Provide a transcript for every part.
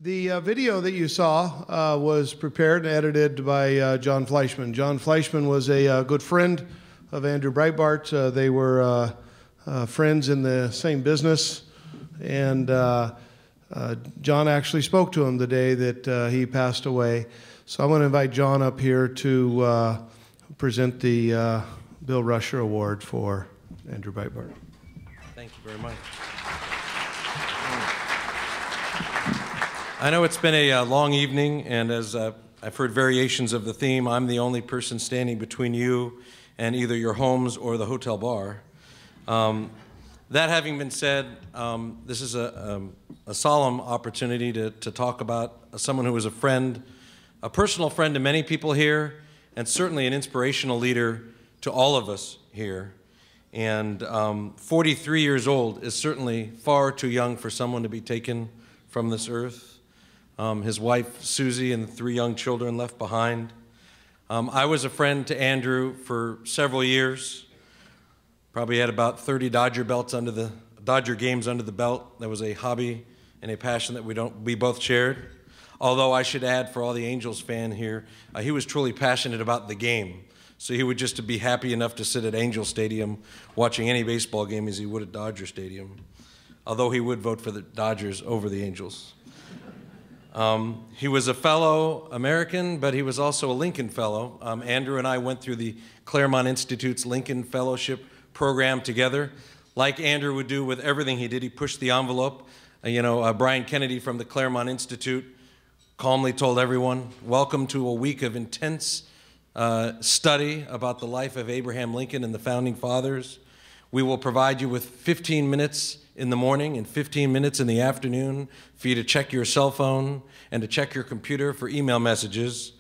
The video that you saw was prepared and edited by Jon Fleischman. Jon Fleischman was a good friend of Andrew Breitbart. They were friends in the same business, and Jon actually spoke to him the day that he passed away. So I want to invite Jon up here to present the Bill Rusher Award for Andrew Breitbart. Thank you very much. I know it's been a long evening, and as I've heard variations of the theme, I'm the only person standing between you and either your homes or the hotel bar. That having been said, this is a solemn opportunity to talk about someone who was a friend, a personal friend to many people here, and certainly an inspirational leader to all of us here. And 43 years old is certainly far too young for someone to be taken from this earth. His wife, Susie, and 3 young children left behind. I was a friend to Andrew for several years. Probably had about 30 Dodger games under the belt. That was a hobby and a passion that we both shared. Although I should add, for all the Angels fan here, he was truly passionate about the game. So he would just be happy enough to sit at Angel Stadium watching any baseball game as he would at Dodger Stadium. Although he would vote for the Dodgers over the Angels. He was a fellow American, but he was also a Lincoln Fellow. Andrew and I went through the Claremont Institute's Lincoln Fellowship program together. Like Andrew would do with everything he did, he pushed the envelope. Brian Kennedy from the Claremont Institute calmly told everyone, welcome to a week of intense study about the life of Abraham Lincoln and the Founding Fathers. We will provide you with 15 minutes in the morning and 15 minutes in the afternoon for you to check your cell phone and to check your computer for email messages.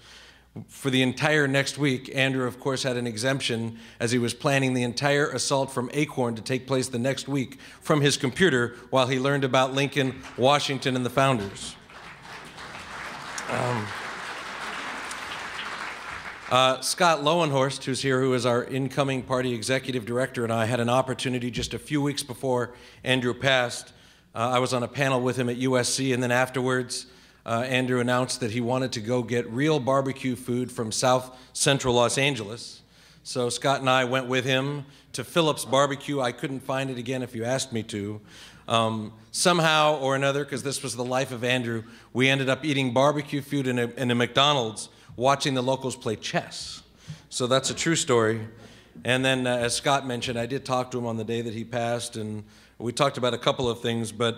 For the entire next week, Andrew, of course, had an exemption as he was planning the entire assault from Acorn to take place the next week from his computer while he learned about Lincoln, Washington, and the founders. Scott Lowenhorst, who's here, who is our incoming party executive director, and I had an opportunity just a few weeks before Andrew passed. I was on a panel with him at USC, and then afterwards, Andrew announced that he wanted to go get real barbecue food from South Central Los Angeles. So Scott and I went with him to Phillips Barbecue. I couldn't find it again if you asked me to. Somehow or another, because this was the life of Andrew, we ended up eating barbecue food in a McDonald's, watching the locals play chess. So that's a true story. And then, as Scott mentioned, I did talk to him on the day that he passed, and we talked about a couple of things, but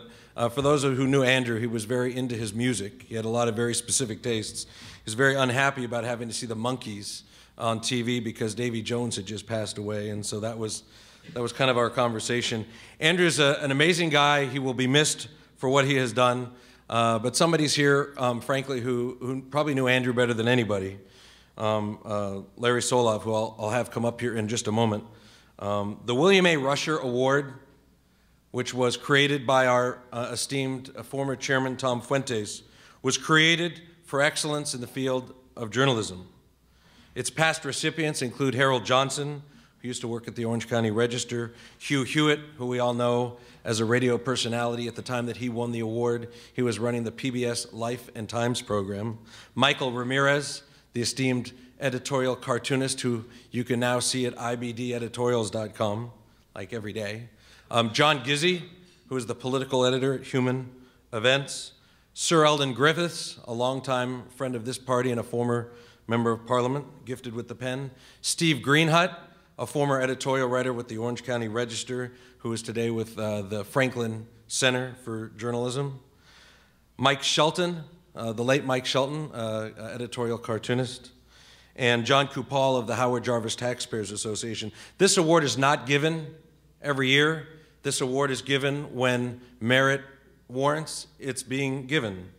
for those who knew Andrew, he was very into his music. He had a lot of very specific tastes. He was very unhappy about having to see the Monkees on TV because Davy Jones had just passed away, and so that was kind of our conversation. Andrew's an amazing guy. He will be missed for what he has done. But somebody's here, frankly, who probably knew Andrew better than anybody. Larry Solov, who I'll have come up here in just a moment. The William A. Rusher Award, which was created by our esteemed former chairman, Tom Fuentes, was created for excellence in the field of journalism. Its past recipients include Harold Johnson, who used to work at the Orange County Register, Hugh Hewitt, who we all know as a radio personality. At the time that he won the award, he was running the PBS Life and Times program. Michael Ramirez, the esteemed editorial cartoonist who you can now see at ibdeditorials.com, like every day. John Gizzi, who is the political editor at Human Events. Sir Eldon Griffiths, a longtime friend of this party and a former member of Parliament, gifted with the pen. Steve Greenhut, a former editorial writer with the Orange County Register, who is today with the Franklin Center for Journalism. Mike Shelton, the late Mike Shelton, editorial cartoonist. And John Kupal of the Howard Jarvis Taxpayers Association. This award is not given every year. This award is given when merit warrants its being given.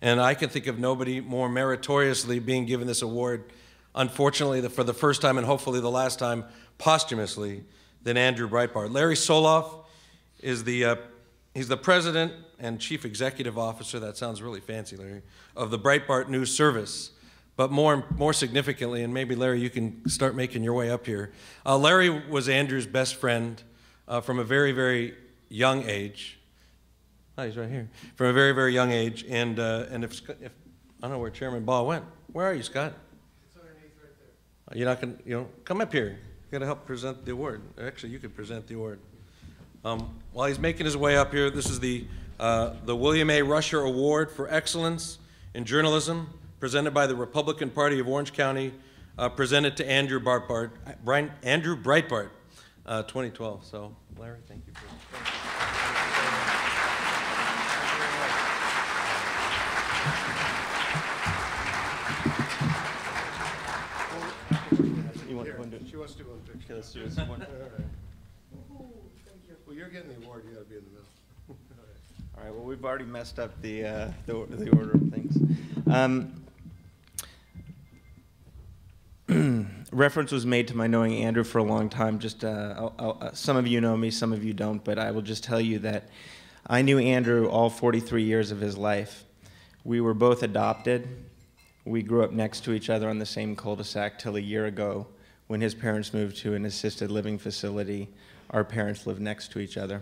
And I can think of nobody more meritoriously being given this award, unfortunately, for the first time and hopefully the last time posthumously, than Andrew Breitbart. Larry Solov is he's the president and chief executive officer, that sounds really fancy, Larry, of the Breitbart News Service. But more significantly, and maybe Larry, you can start making your way up here. Larry was Andrew's best friend from a very, very young age. Oh, he's right here. From a very, very young age. And if I don't know where Chairman Ball went. Where are you, Scott? It's underneath right there. You're not going to, come up here. You got to help present the award. Actually, you could present the award. While he's making his way up here, this is the William A. Rusher Award for Excellence in Journalism, presented by the Republican Party of Orange County, presented to Andrew Breitbart, 2012. So, Larry, thank you for She wants to do one picture. Okay, let's do this one. All right. Well, you're getting the award. You got to be in the middle. All right. Well, we've already messed up the order of things. Reference was made to my knowing Andrew for a long time. Just some of you know me, some of you don't, but I will just tell you that I knew Andrew all 43 years of his life. We were both adopted. We grew up next to each other on the same cul-de-sac till a year ago when his parents moved to an assisted living facility. Our parents lived next to each other.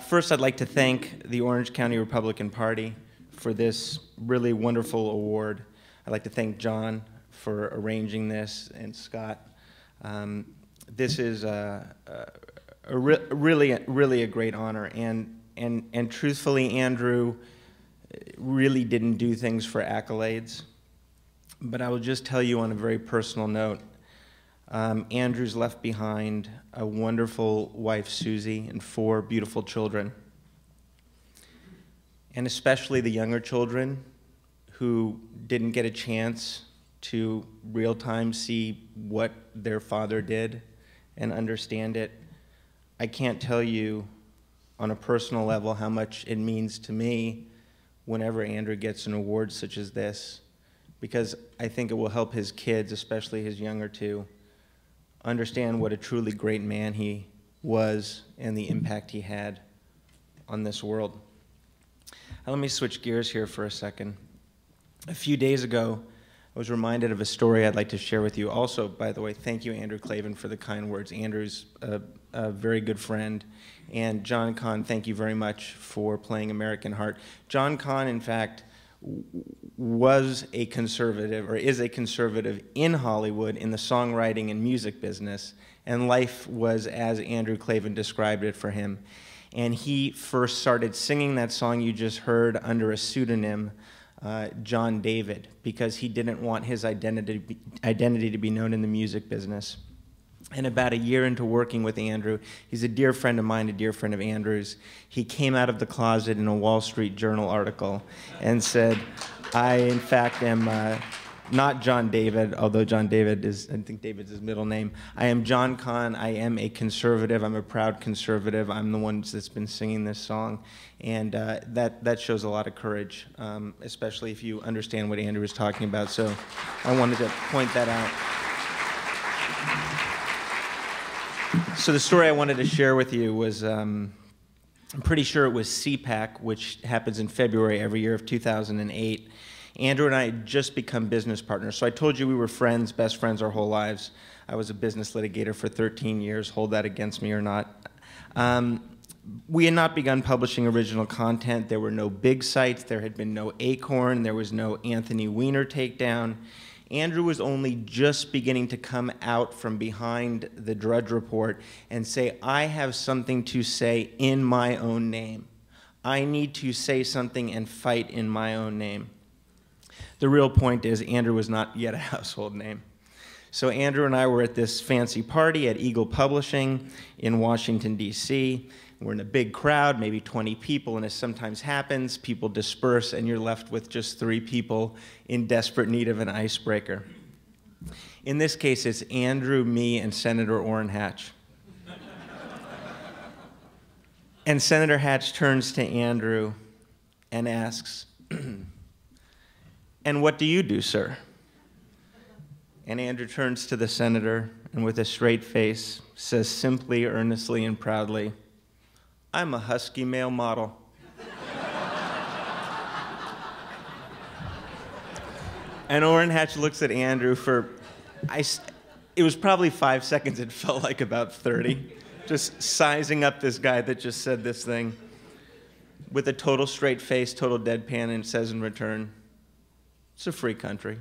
First, I'd like to thank the Orange County Republican Party for this really wonderful award. I'd like to thank Jon for arranging this, and Scott. This is really a great honor, and truthfully, Andrew really didn't do things for accolades. But I will just tell you on a very personal note, Andrew's left behind a wonderful wife, Susie, and 4 beautiful children. And especially the younger children who didn't get a chance to real-time see what their father did and understand it. I can't tell you on a personal level how much it means to me whenever Andrew gets an award such as this, because I think it will help his kids, especially his younger 2, understand what a truly great man he was and the impact he had on this world. Now, let me switch gears here for a second. A few days ago, I was reminded of a story I'd like to share with you. Also, by the way, thank you, Andrew Klavan, for the kind words. Andrew's a very good friend. And Jon Kahn, thank you very much for playing American Heart. Jon Kahn, in fact, was a conservative, or is a conservative in Hollywood in the songwriting and music business. And life was as Andrew Klavan described it for him. And he first started singing that song you just heard under a pseudonym, John David, because he didn't want his identity to be known in the music business. And about a year into working with Andrew, he's a dear friend of mine, a dear friend of Andrew's, he came out of the closet in a Wall Street Journal article and said, I, in fact, am not John David, although John David is, I think David's his middle name. I am Jon Kahn. I am a conservative. I'm a proud conservative. I'm the one that's been singing this song. And that shows a lot of courage, especially if you understand what Andrew was talking about. So I wanted to point that out. So the story I wanted to share with you was, I'm pretty sure it was CPAC, which happens in February every year of 2008. Andrew and I had just become business partners. So I told you we were friends, best friends our whole lives. I was a business litigator for 13 years, hold that against me or not. We had not begun publishing original content. There were no big sites. There had been no Acorn. There was no Anthony Weiner takedown. Andrew was only just beginning to come out from behind the Drudge Report and say, I have something to say in my own name. I need to say something and fight in my own name. The real point is Andrew was not yet a household name. So Andrew and I were at this fancy party at Eagle Publishing in Washington, D.C. We're in a big crowd, maybe 20 people, and as sometimes happens, people disperse and you're left with just 3 people in desperate need of an icebreaker. In this case, it's Andrew, me, and Senator Orrin Hatch. And Senator Hatch turns to Andrew and asks, and what do you do, sir? And Andrew turns to the senator and with a straight face says simply, earnestly, and proudly, I'm a husky male model. And Orrin Hatch looks at Andrew for, it was probably 5 seconds, it felt like about 30, just sizing up this guy that just said this thing. with a total straight face, total deadpan, and says in return, "It's a free country."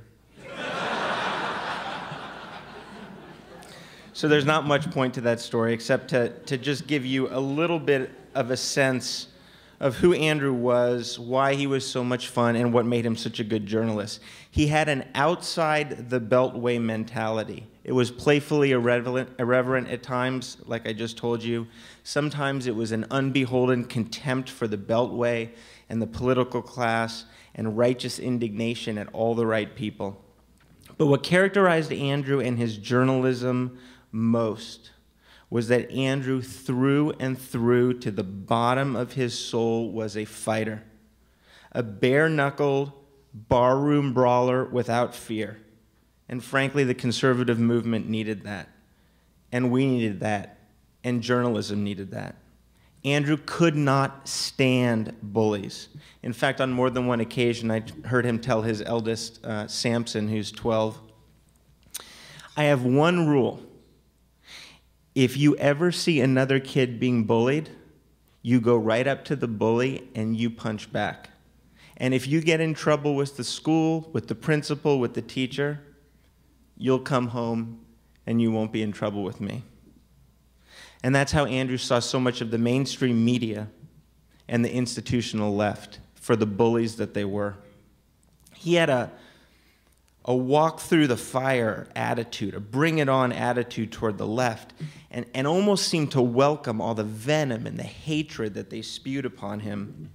So there's not much point to that story except to just give you a little bit of a sense of who Andrew was, why he was so much fun, and what made him such a good journalist. He had an outside the beltway mentality. It was playfully irreverent at times, like I just told you. Sometimes it was an unbeholden contempt for the beltway and the political class and righteous indignation at all the right people. But what characterized Andrew and his journalism most was that Andrew, through and through, to the bottom of his soul, was a fighter. A bare-knuckled, barroom brawler without fear. And frankly, the conservative movement needed that. And we needed that. And journalism needed that. Andrew could not stand bullies. In fact, on more than one occasion, I heard him tell his eldest, Samson, who's 12, "I have one rule. If you ever see another kid being bullied, you go right up to the bully and you punch back. And if you get in trouble with the school, with the principal, with the teacher, you'll come home and you won't be in trouble with me." And that's how Andrew saw so much of the mainstream media and the institutional left for the bullies that they were. He had a walk through the fire attitude, a bring it on attitude toward the left, and almost seemed to welcome all the venom and the hatred that they spewed upon him.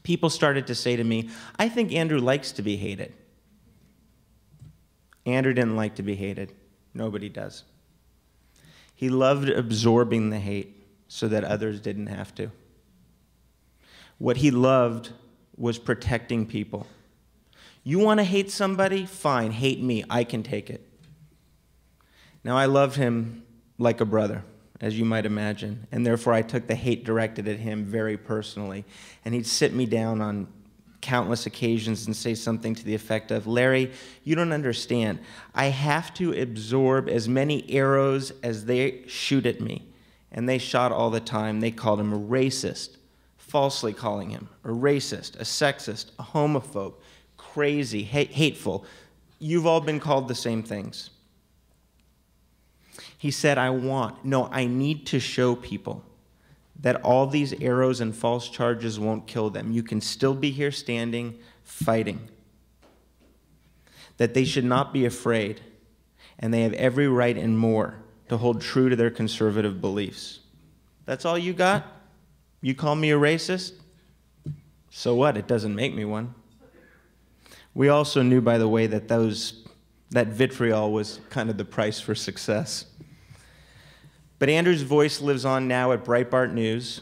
People started to say to me, "I think Andrew likes to be hated." Andrew didn't like to be hated. Nobody does. He loved absorbing the hate so that others didn't have to. What he loved was protecting people. You want to hate somebody? Fine, hate me. I can take it. Now, I loved him like a brother, as you might imagine, and therefore I took the hate directed at him very personally. And he'd sit me down on countless occasions and say something to the effect of, "Larry, you don't understand. I have to absorb as many arrows as they shoot at me." And they shot all the time. They called him a racist, falsely calling him a racist, a sexist, a homophobe, crazy, hateful. You've all been called the same things. He said, I need to show people that all these arrows and false charges won't kill them. You can still be here standing, fighting. That they should not be afraid, and they have every right and more to hold true to their conservative beliefs. That's all you got? You call me a racist? So what? It doesn't make me one. We also knew, by the way, that that vitriol was kind of the price for success. But Andrew's voice lives on now at Breitbart News.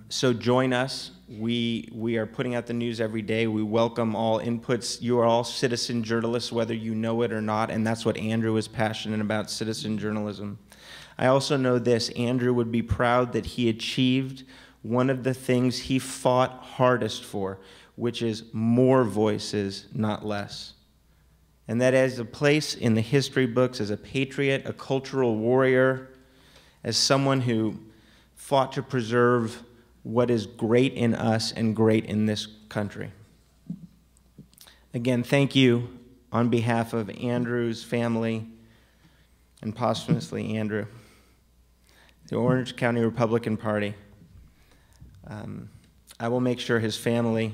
So join us. We are putting out the news every day. We welcome all inputs. You are all citizen journalists, whether you know it or not, and that's what Andrew is passionate about, citizen journalism. I also know this. Andrew would be proud that he achieved one of the things he fought hardest for, which is more voices, not less. And that as a place in the history books, as a patriot, a cultural warrior, as someone who fought to preserve what is great in us and great in this country. Again, thank you on behalf of Andrew's family and posthumously Andrew, the Orange County Republican Party. I will make sure his family,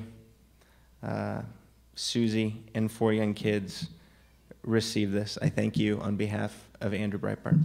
Susie, and 4 young kids receive this. I thank you on behalf of Andrew Breitbart.